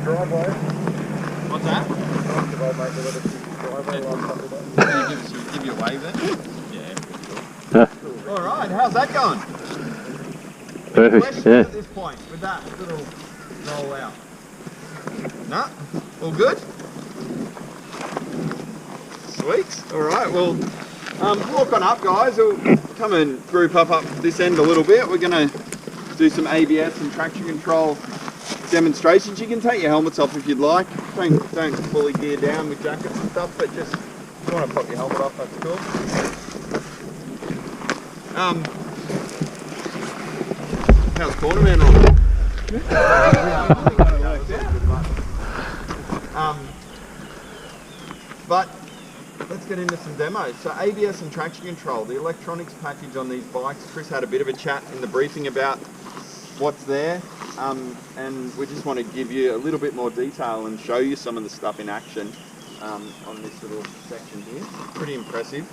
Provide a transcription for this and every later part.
driveway. What's that? Give you a wave then? Yeah. Alright, how's that going? Perfect, Questions yeah. at this point with that little roll out? No? All good? Sweet. Alright, well, walk on up guys. We'll come and group up this end a little bit. We're going to do some ABS and traction control demonstrations. You can take your helmets off if you'd like. Don't fully gear down with jackets and stuff, but just if you want to pop your helmet off, that's cool. How's Cornerman on? But let's get into some demos. So ABS and traction control, the electronics package on these bikes. Chris had a bit of a chat in the briefing about what's there, and we just want to give you a little bit more detail and show you some of the stuff in action on this little section here. Pretty impressive.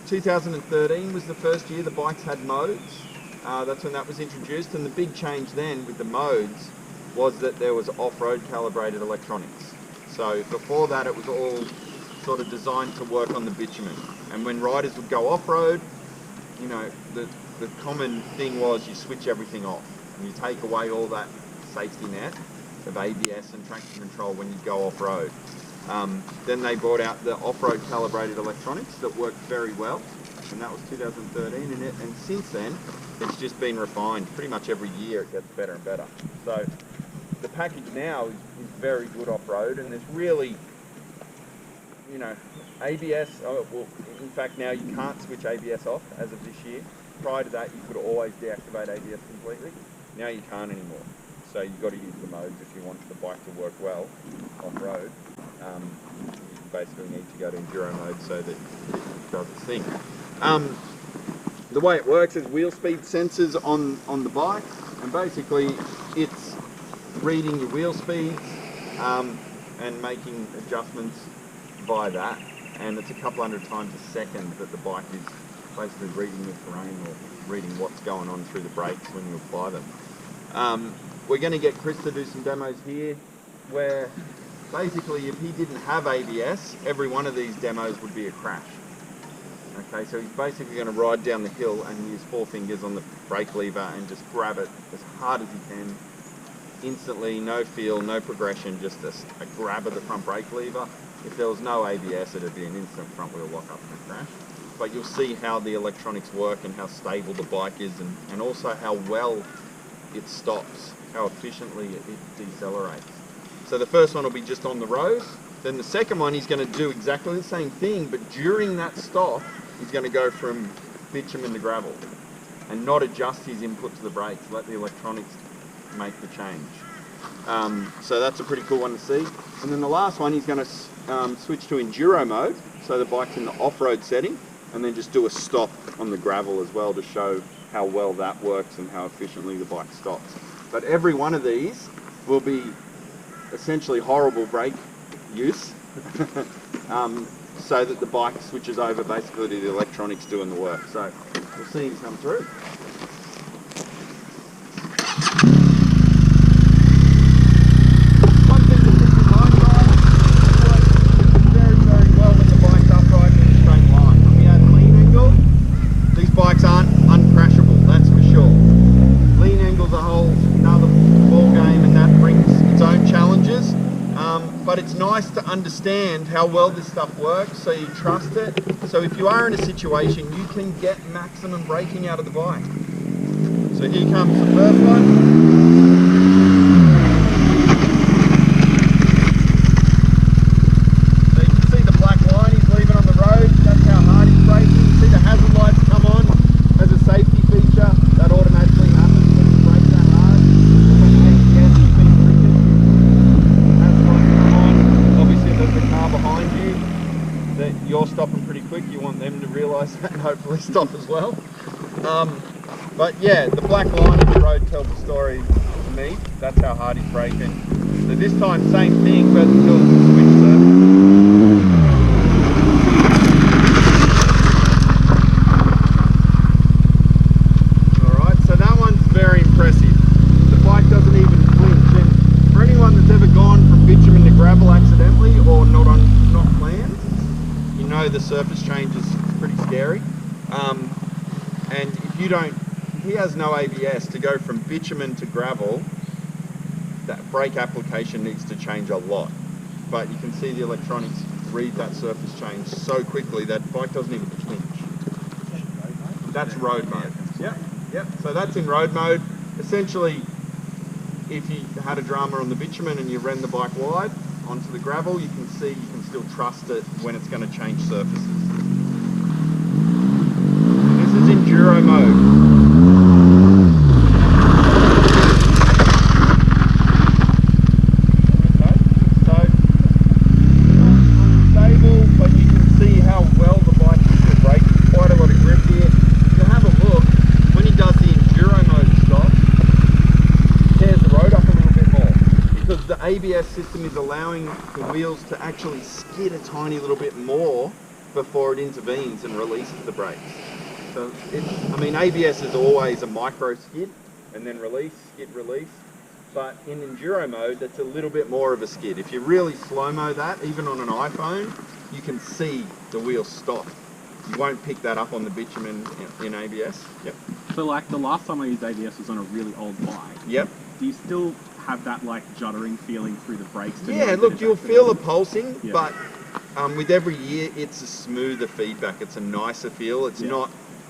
2013 was the first year the bikes had modes. That's when that was introduced, and the big change then with the modes was that there was off-road calibrated electronics. So before that it was all sort of designed to work on the bitumen, and when riders would go off-road, you know, the common thing was you switch everything off and you take away all that safety net of ABS and traction control when you go off-road. Then they brought out the off-road calibrated electronics that worked very well, and that was 2013, and since then it's just been refined. Pretty much every year it gets better and better. So the package now is very good off-road, and there's really, you know, ABS, well, in fact now you can't switch ABS off as of this year. Prior to that you could always deactivate ABS completely. Now you can't anymore. So you've got to use the modes if you want the bike to work well off-road. You basically need to go to Enduro mode so that it does its thing. The way it works is wheel speed sensors on the bike, and basically it's reading your wheel speeds and making adjustments via that, and it's a couple hundred times a second that the bike is basically reading the terrain or reading what's going on through the brakes when you apply them. We're going to get Chris to do some demos here where basically if he didn't have ABS, every one of these demos would be a crash. Okay, so he's basically going to ride down the hill and use 4 fingers on the brake lever and just grab it as hard as he can, instantly, no feel, no progression, just a grab of the front brake lever. If there was no ABS, it'd be an instant front wheel lock up and a crash. But you'll see how the electronics work and how stable the bike is, and also how well it stops, how efficiently it decelerates. So the first one will be just on the road. Then the second one, he's going to do exactly the same thing, but during that stop, he's going to go from bitumen to gravel and not adjust his input to the brakes, let the electronics make the change. So that's a pretty cool one to see. And then the last one, he's going to switch to Enduro mode, so the bike's in the off-road setting, and then just do a stop on the gravel as well to show how well that works and how efficiently the bike stops. But every one of these will be essentially horrible brake use, so that the bike switches over basically to the electronics doing the work. So we'll see him come through. One thing to keep in mind, guys, it works very, very well when the bike's upright in a straight line. When we add lean angle, these bikes aren't uncrashable, that's for sure. Lean angle's a whole another ball game, and that brings its own challenges. But it's nice to understand how well this stuff works, so you trust it. So if you are in a situation, you can get maximum braking out of the bike. So here comes the first one. So you can see the black line he's leaving on the road. That's how hard he's braking. You see the hazard lights come on as a safety feature. That automatically happens when you brake that hard. When you ABS has been triggered, hazard lights come on. Obviously there's the car behind you that you're stopping pretty quick. You want them to realise that and hopefully stop as well. But yeah, the black line in the road tells the story to me. That's how hard he's braking. So this time, same thing, but until the switch surface. Alright, so that one's very impressive. The bike doesn't even flinch, and for anyone that's ever gravel accidentally or not planned, you know the surface change is pretty scary. And if you don't, he has no ABS to go from bitumen to gravel. That brake application needs to change a lot. But you can see the electronics read that surface change so quickly that bike doesn't even flinch. That's road mode. Yep. So that's in road mode. Essentially, if you had a drama on the bitumen and you ran the bike wide onto the gravel, you can see you can still trust it when it's going to change surfaces. This is enduro mode. ABS system is allowing the wheels to actually skid a tiny little bit more before it intervenes and releases the brakes. So ABS is always a micro skid and then release, skid, release. But in enduro mode, that's a little bit more of a skid. If you really slow-mo that, even on an iPhone, you can see the wheels stop. You won't pick that up on the bitumen in ABS. Yep. So like the last time I used ABS was on a really old bike. Yep. Do you still have that like juddering feeling through the brakes? Yeah, look, you'll feel the pulsing, yeah. But with every year, it's a smoother feedback. It's a nicer feel. It's not.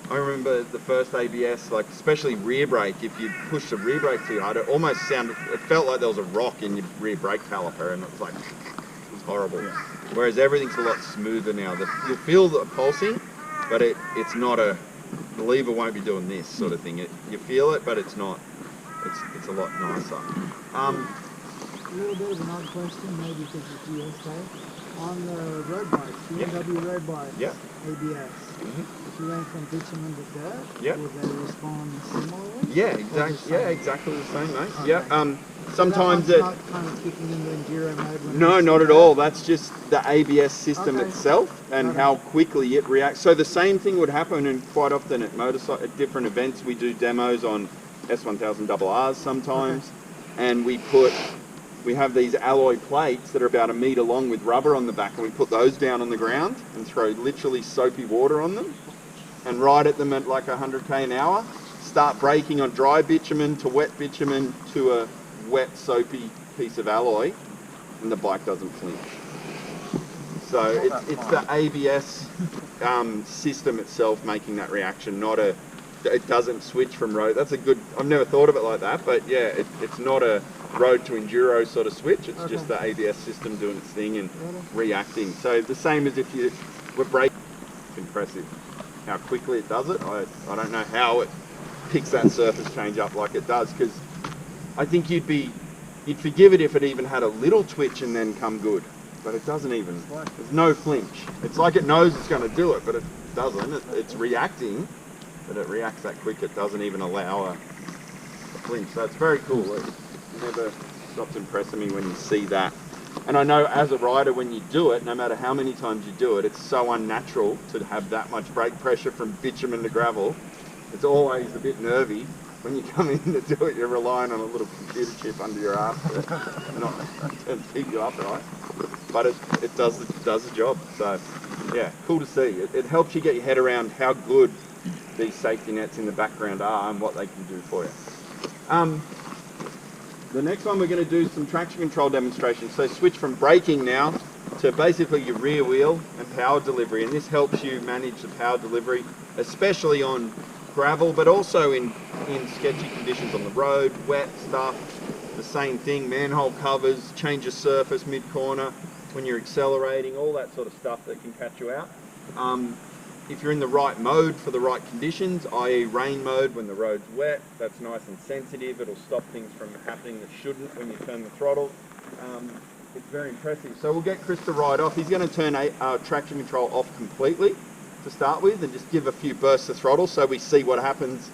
I remember the first ABS, like especially rear brake. If you push the rear brake too hard, it almost sounded. It felt like there was a rock in your rear brake caliper, and it was like it was horrible. Yeah. Whereas everything's a lot smoother now. You'll feel the pulsing, but it's not a. The lever won't be doing this sort of thing. You feel it, but it's not. It's a lot nicer. A little bit of an odd question, maybe because it's USA. On the road bikes, BMW road bikes, ABS, if you went from bitumen to dirt, would they respond similarly? Yeah, exactly the same, mate. Okay. Yeah. Sometimes so not kind of kicking into enduro mode. No, not at all. That's just the ABS system itself and how quickly it reacts. So the same thing would happen, and quite often at different events, we do demos on S1000RRs sometimes, and we have these alloy plates that are about 1 meter long with rubber on the back, and we put those down on the ground and throw literally soapy water on them and ride at them at like 100k an hour, start braking on dry bitumen to wet bitumen to a wet soapy piece of alloy, and the bike doesn't flinch. So it's the ABS system itself making that reaction, not it doesn't switch from road. That's a good, I've never thought of it like that, but yeah, it's not a road to enduro sort of switch. It's just the ABS system doing its thing and reacting. So the same as if you were braking. It's impressive how quickly it does it. I don't know how it picks that surface change up like it does, because I think you'd forgive it if it even had a little twitch and then come good, but it doesn't even. There's no flinch. It's like it knows it's going to do it, but it doesn't. It's reacting. But it reacts that quick, it doesn't even allow a flinch. So it's very cool. It never stops impressing me when you see that. And I know as a rider, when you do it, no matter how many times you do it, it's so unnatural to have that much brake pressure from bitumen to gravel. It's always a bit nervy. When you come in to do it, you're relying on a little computer chip under your arse to keep you upright. But it does the job. So yeah, cool to see. It helps you get your head around how good these safety nets in the background are and what they can do for you. The next one, we're going to do some traction control demonstrations. So switch from braking now to basically your rear wheel and power delivery, and this helps you manage the power delivery, especially on gravel, but also in sketchy conditions on the road, wet stuff, the same thing, manhole covers, change of surface mid-corner, when you're accelerating, all that sort of stuff that can catch you out. If you're in the right mode for the right conditions, i.e. rain mode when the road's wet, that's nice and sensitive, it'll stop things from happening that shouldn't when you turn the throttle. It's very impressive. So we'll get Chris to ride off. He's going to turn traction control off completely to start with and just give a few bursts of throttle so we see what happens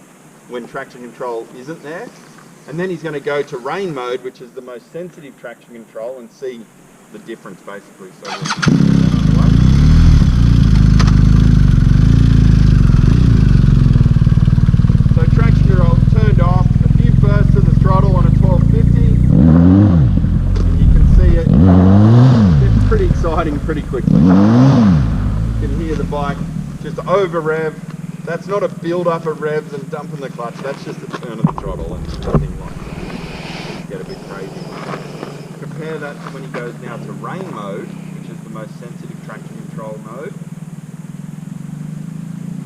when traction control isn't there. And then he's going to go to rain mode, which is the most sensitive traction control, and see the difference basically. So traction control turned off, a few bursts of the throttle on a 1250, and you can see it riding pretty quickly. You can hear the bike just over rev. That's not a build up of revs and dumping the clutch, that's just a turn of the throttle and nothing like that. Get a bit crazy. Compare that to when he goes now to rain mode, which is the most sensitive traction control mode.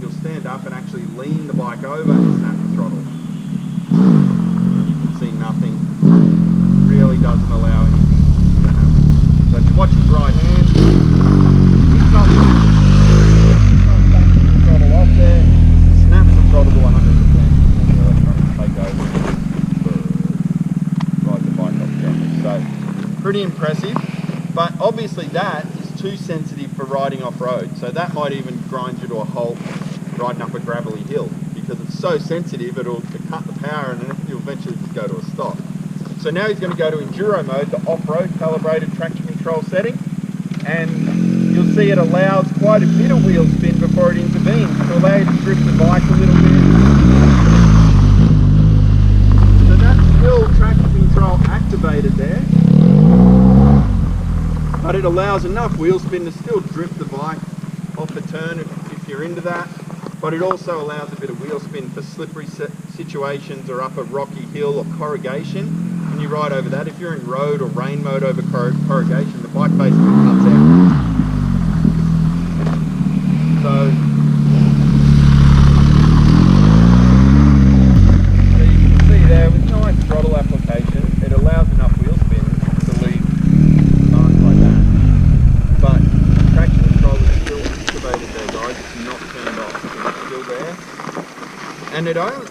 You'll stand up and actually lean the bike over and snap the throttle. You can see nothing. Really doesn't allow anything to happen. So if you watch his right hand, he's not backing the throttle off there, snaps the throttle to 100%, and the electronics take over and ride the bike off gently. So pretty impressive, but obviously that is too sensitive for riding off-road. So that might even grind you to a halt riding up a gravelly hill, because it's so sensitive it'll cut the power and then you'll eventually just go to a stop. So now he's going to go to Enduro mode, the off-road calibrated traction control setting, and you'll see it allows quite a bit of wheel spin before it intervenes to allow you to drift the bike a little bit. So that's still traction control activated there, but it allows enough wheel spin to still drift the bike off the turn if you're into that. But it also allows a bit of wheel spin for slippery situations or up a rocky hill or corrugation. When you ride over that, if you're in road or rain mode over corrugation, the bike basically cuts out. So you can see there with nice throttle application, it allows enough wheel spin to leave marks like that. But traction control is still activated there, guys. It's not turned off. It's still there. And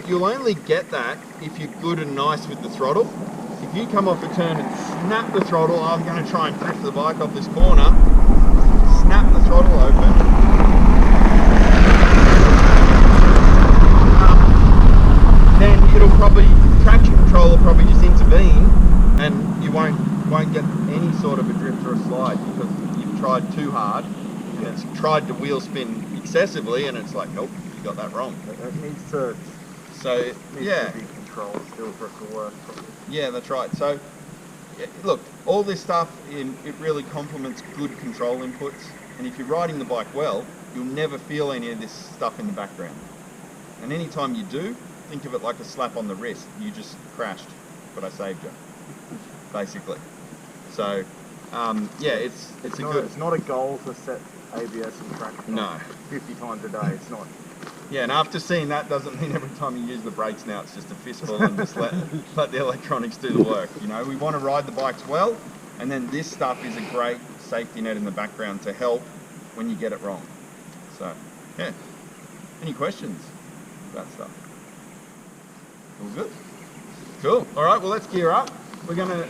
you'll only get that if you're good and nice with the throttle. If you come off a turn and snap the throttle, I'm going to try and drift the bike off this corner, snap the throttle open, then traction control will probably just intervene and you won't get any sort of a drift or a slide because you've tried too hard and it's tried to wheel spin excessively and it's like, nope, you got that wrong. It needs to, yeah. to be controlled still for it to work. Yeah, that's right. So, yeah, look, all this stuff, it really complements good control inputs. And if you're riding the bike well, you'll never feel any of this stuff in the background. And anytime you do, think of it like a slap on the wrist. You just crashed, but I saved you, basically. So, yeah, it's good. It's not a goal to set ABS and traction No. 50 times a day. It's not. Yeah, and after seeing that doesn't mean every time you use the brakes now it's just a fistful and just let the electronics do the work. You know, we want to ride the bikes well, and then this stuff is a great safety net in the background to help when you get it wrong. So, yeah. Any questions about stuff? All good? Cool. All right, well, let's gear up. We're going to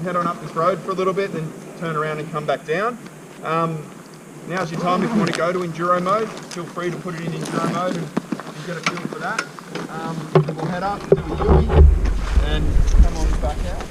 head on up this road for a little bit, then turn around and come back down. Now's your time if you want to go to Enduro mode. Feel free to put it in Enduro mode and get a feel for that. We'll head up, do a Yui, and come on back out.